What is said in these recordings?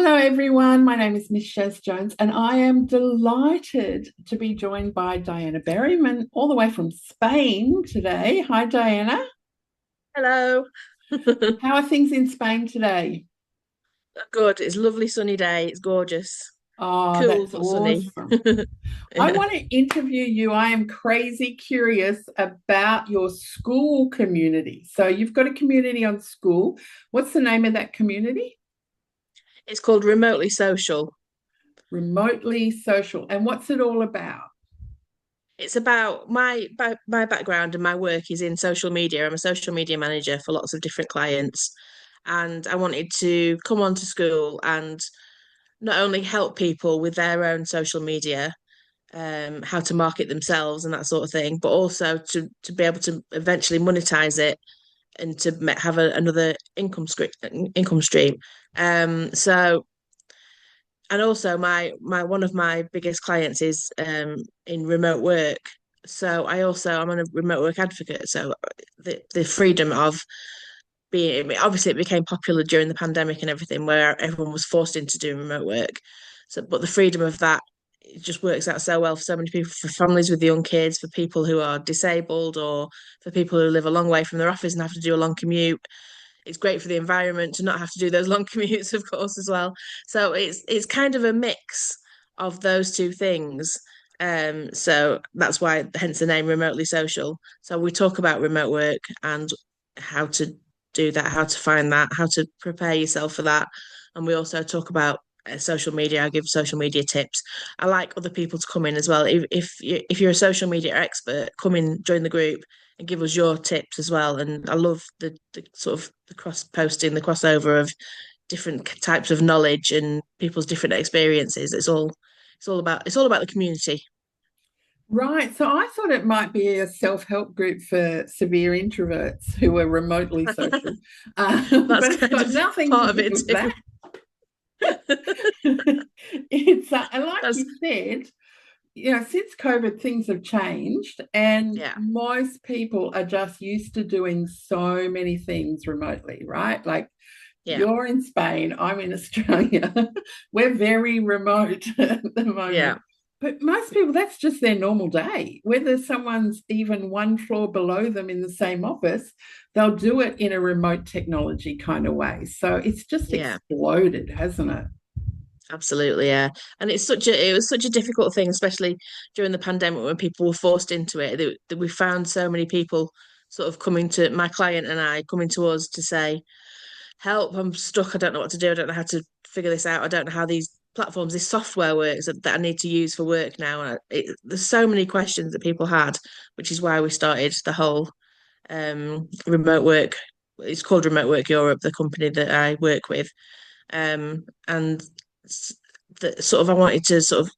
Hello, everyone. My name is Miss Shaz Jones, and I am delighted to be joined by Diana Berryman, all the way from Spain today. Hi, Diana. Hello. How are things in Spain today? Good. It's a lovely sunny day. It's gorgeous. Oh, Cool that's but sunny. awesome. I Yeah. want to interview you. I am crazy curious about your school community. So, you've got a community on school. What's the name of that community? It's called Remotely Social. Remotely Social. And what's it all about? It's about my background and my work is in social media. I'm a social media manager for lots of different clients, and I wanted to come onto school and not only help people with their own social media, how to market themselves and that sort of thing, but also to be able to eventually monetize it and to have another income stream. So and also my one of my biggest clients is in remote work. So I'm a remote work advocate. So the freedom of being obviously it became popular during the pandemic and everything where everyone was forced into doing remote work. So but the freedom of that it just works out so well for so many people, for families with young kids, for people who are disabled, or for people who live a long way from their office and have to do a long commute. It's great for the environment to not have to do those long commutes, of course, as well. So it's kind of a mix of those two things. So that's why, hence the name Remotely Social. So we talk about remote work and how to do that, how to find that, how to prepare yourself for that. And we also talk about social media. I give social media tips. I like other people to come in as well. If you're a social media expert, come in, join the group, and give us your tips as well. And I love the sort of the cross posting, the crossover of different types of knowledge and people's different experiences. It's all about the community. Right. So I thought it might be a self-help group for severe introverts who are remotely social. That's But it's kind got of nothing to part of do it with too. that. It's and like That's you said, since COVID, things have changed, and yeah, most people are just used to doing so many things remotely, right? Like yeah, you're in Spain, I'm in Australia. We're very remote at the moment. yeah, But most people, that's just their normal day. Whether someone's even one floor below them in the same office, they'll do it in a remote technology kind of way. So it's just yeah. exploded, hasn't it? Absolutely, yeah. And it was such a difficult thing, especially during the pandemic when people were forced into it, that we found so many people sort of coming to my client and I coming to us to say, help, I'm stuck, I don't know what to do, I don't know how to figure this out, I don't know how these platforms, this software works that I need to use for work now. And there's so many questions that people had, which is why we started the whole remote work. It's called Remote Work Europe, the company that I work with. And that sort of I wanted to sort of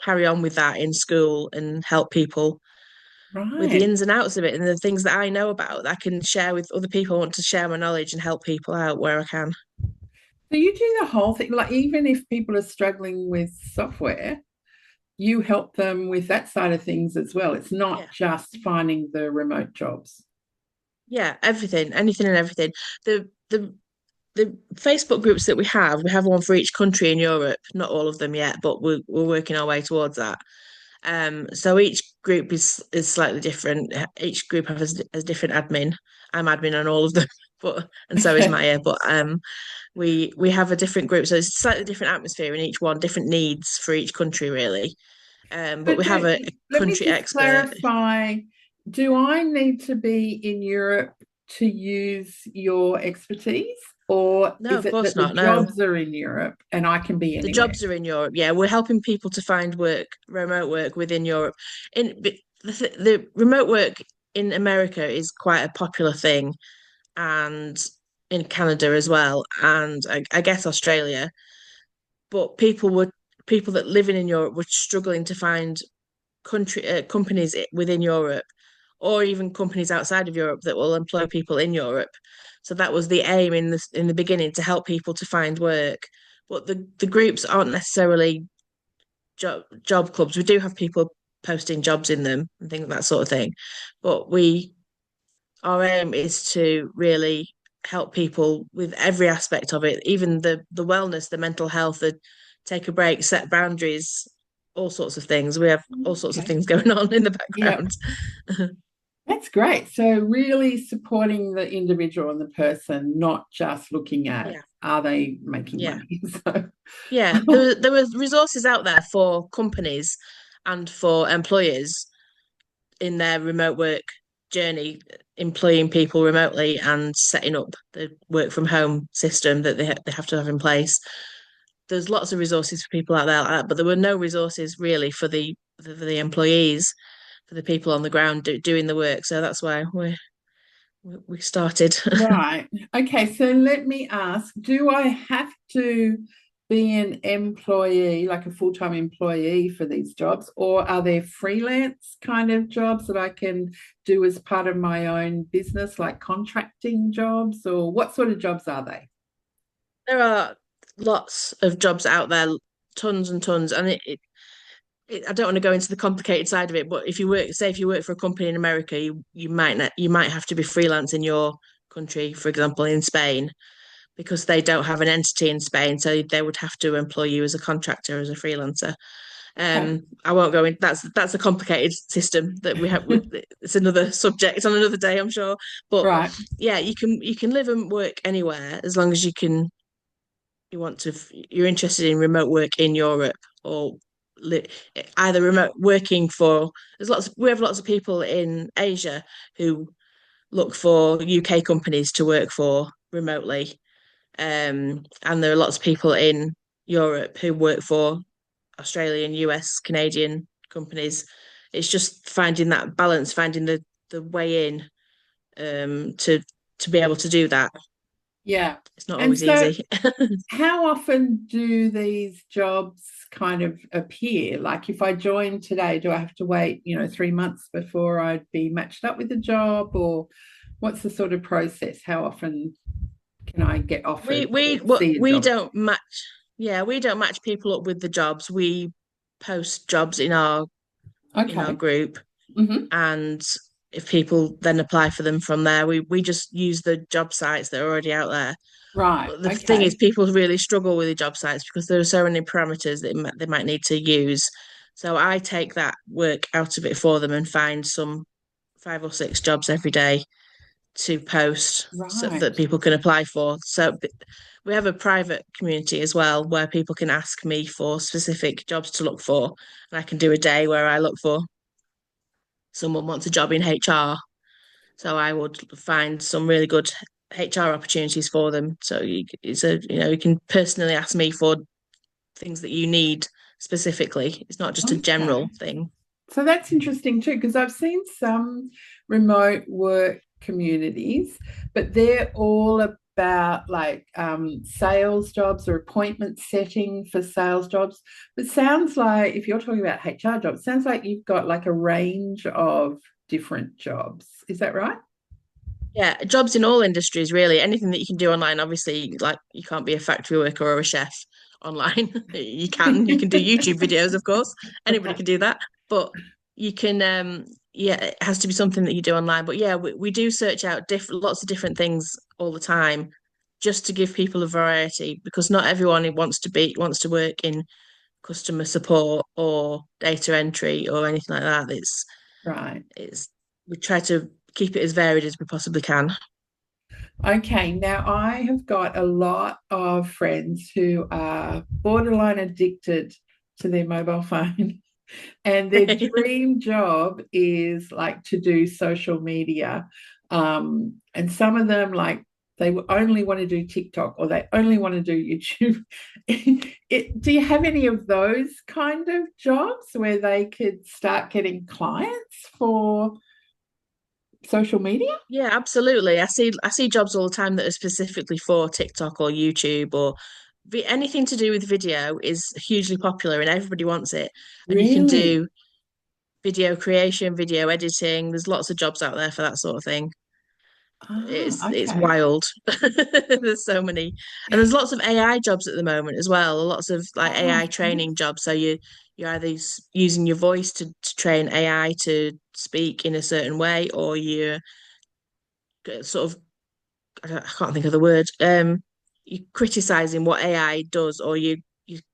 carry on with that in school and help people with the Right. ins and outs of it and the things that I know about that I can share with other people. I want to share my knowledge and help people out where I can. So you do the whole thing, like even if people are struggling with software, you help them with that side of things as well. It's Yeah. not just finding the remote jobs. Yeah, everything, anything and everything. The Facebook groups that we have one for each country in Europe, not all of them yet, but we're working our way towards that. So each group is slightly different. Each group has different admin. I'm admin on all of them, but and so is Maya. But we have a different group, so it's slightly different atmosphere in each one, different needs for each country, really. But But we have a let me country just expert. clarify, do I need to be in Europe to use your expertise? Or No, is of it course that the not. No, jobs are in Europe and I can be the anywhere? jobs are in Europe. Yeah, we're helping people to find work, remote work within Europe. The remote work in America is quite a popular thing, and in Canada as well, and I guess Australia. But people that living in Europe were struggling to find companies within Europe, or even companies outside of Europe that will employ people in Europe. So that was the aim in the beginning, to help people to find work. But the groups aren't necessarily job clubs. We do have people posting jobs in them and things that sort of thing. But we our aim is to really help people with every aspect of it, even the wellness, the mental health, the take a break, set boundaries, all sorts of things. We have all sorts of Okay. things going on in the Yeah, background. that's great. So really supporting the individual and the person, not just looking at Yeah, are they making yeah, money. So yeah. There were resources out there for companies and for employers in their remote work journey, employing people remotely and setting up the work from home system that they have to have in place. There's lots of resources for people out there like that, but there were no resources really for the employees, for the people on the ground doing the work. So that's why we started. right. Okay, so let me ask, do I have to be an employee, like a full-time employee for these jobs, or are there freelance kind of jobs that I can do as part of my own business, like contracting jobs, or what sort of jobs are they? There are lots of jobs out there, tons and tons, and I don't want to go into the complicated side of it, but if you work, say, if you work for a company in America, you might not, you might have to be freelance in your country, for example, in Spain, because they don't have an entity in Spain, so they would have to employ you as a contractor, as a freelancer. Okay. I won't go in. That's a complicated system that we have. It's another subject on another day, I'm sure. But Right. yeah, you can live and work anywhere as long as you want to you're interested in remote work in Europe or li either remote working for. We have lots of people in Asia who look for UK companies to work for remotely. And there are lots of people in Europe who work for Australian, US, Canadian companies. It's just finding that balance, finding the way in to be able to do that. Yeah. It's not And always so easy. how often do these jobs kind of appear? Like if I join today, do I have to wait, 3 months before I'd be matched up with a job, or what's the sort of process? How often can I get offered or see a We job? don't match. Yeah, we don't match people up with the jobs. We post jobs in our Okay. group, Hmm. and if people then apply for them from there, we just use the job sites that are already out there. Right. But the thing is, Okay. people really struggle with the job sites because there are so many parameters that they might need to use. So I take that work out of it for them and find some 5 or 6 jobs every day to post so Right. that people can apply for. So we have a private community as well where people can ask me for specific jobs to look for. And I can do a day where I look for someone wants a job in HR. So I would find some really good HR opportunities for them. So you can personally ask me for things that you need specifically. It's not just a Okay. general thing. So that's interesting too, because I've seen some remote work communities, but they're all about like sales jobs or appointment setting for sales jobs. It sounds like if you're talking about HR jobs, it sounds like you've got like a range of different jobs. Is that right? Yeah, jobs in all industries, really. Anything that you can do online, obviously, like you can't be a factory worker or a chef online. You can do YouTube videos, of course. Anybody can do that. But you can yeah, it has to be something that you do online. But yeah, we do search out different lots of different things all the time just to give people a variety because not everyone wants to work in customer support or data entry or anything like that. Right. It's we try to keep it as varied as we possibly can. Okay, now I have got a lot of friends who are borderline addicted to their mobile phone. And their dream job is like to do social media. And some of them, like, they only want to do TikTok or they only want to do YouTube. Do you have any of those kind of jobs where they could start getting clients for social media? Yeah, absolutely. I see jobs all the time that are specifically for TikTok or YouTube or anything to do with video is hugely popular and everybody wants it. And you can Really? do video creation, video editing. There's lots of jobs out there for that sort of thing. Ah, It's okay. wild. There's so many. And there's lots of AI jobs at the moment as well. Lots of like Oh, AI training jobs. So you're either using your voice to train AI to speak in a certain way, or you're sort of I can't think of the word. You're criticizing what AI does, or you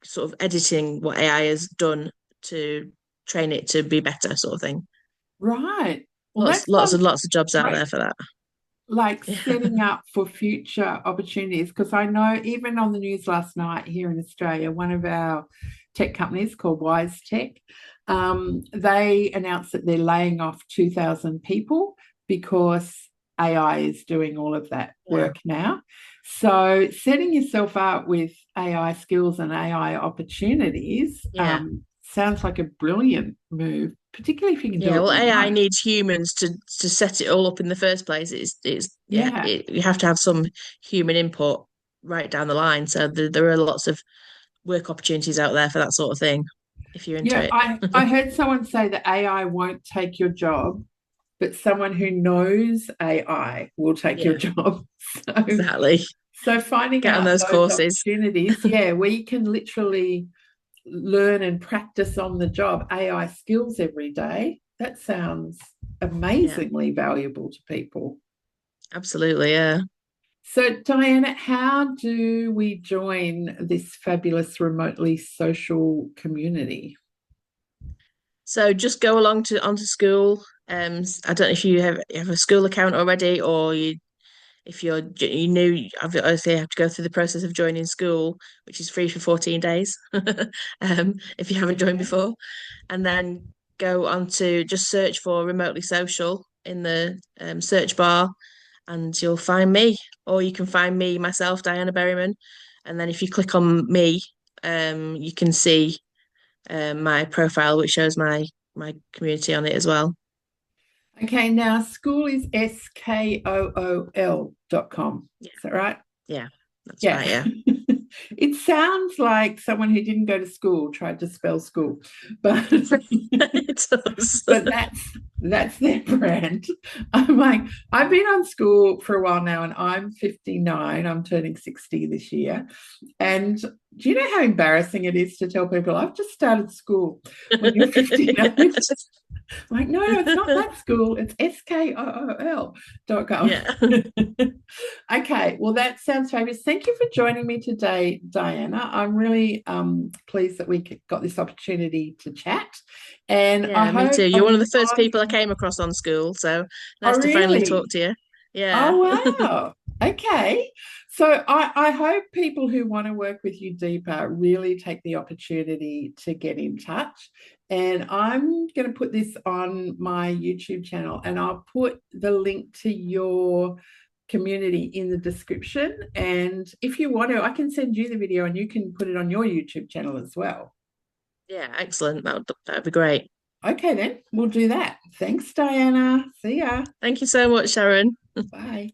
sort of editing what AI has done to train it to be better, sort of thing. Right. Well, that sounds Lots of jobs out great. there for that. Like Yeah, setting up for future opportunities. Because I know even on the news last night here in Australia, one of our tech companies called Wise Tech, they announced that they're laying off 2,000 people because AI is doing all of that yeah, work now. So setting yourself up with AI skills and AI opportunities yeah. sounds like a brilliant move, particularly if you can do Yeah, it well, AI remote. needs humans to set it all up in the first place. Yeah. You have to have some human input right down the line. So there are lots of work opportunities out there for that sort of thing if you're into Yeah, it. I heard someone say that AI won't take your job, but someone who knows AI will take your Yeah, job. So, exactly. so finding Get on out those those courses. opportunities, yeah, where you can literally learn and practice on the job AI skills every day, that sounds Yeah, amazingly valuable to people. absolutely. Yeah. So, Diana, how do we join this fabulous remotely social community? So just go along to onto school. I don't know if you have a school account already, or if you new, obviously you have to go through the process of joining school, which is free for 14 days. If you haven't joined Okay. before, and then go on to just search for remotely social in the search bar, and you'll find me, or you can find me myself, Diana Berryman, and then if you click on me, you can see my profile, which shows my community on it as well. Okay, now school is skool.com. Yeah, Is that right? yeah, that's Yeah. right. Yeah, It sounds like someone who didn't go to school tried to spell school, but it does. but that's their brand. I'm like, I've been on school for a while now, and I'm 59. I'm turning 60 this year. And do you know how embarrassing it is to tell people I've just started school when you're 59? Like, no, no, it's not that school. It's skool.com. Yeah, Okay, well, that sounds fabulous. Thank you for joining me today, Diana. I'm really pleased that we got this opportunity to chat. And I yeah, me hope too. a You're one of the first lot people I of, came across on school, so oh, nice to finally talk really? to you. Yeah, Oh, wow. Okay. So I hope people who want to work with you deeper really take the opportunity to get in touch. And I'm going to put this on my YouTube channel and I'll put the link to your community in the description. And if you want to, I can send you the video and you can put it on your YouTube channel as well. yeah, excellent. That would be great. Okay, then we'll do that. Thanks, Diana. See ya. Thank you so much, Sharon. Bye.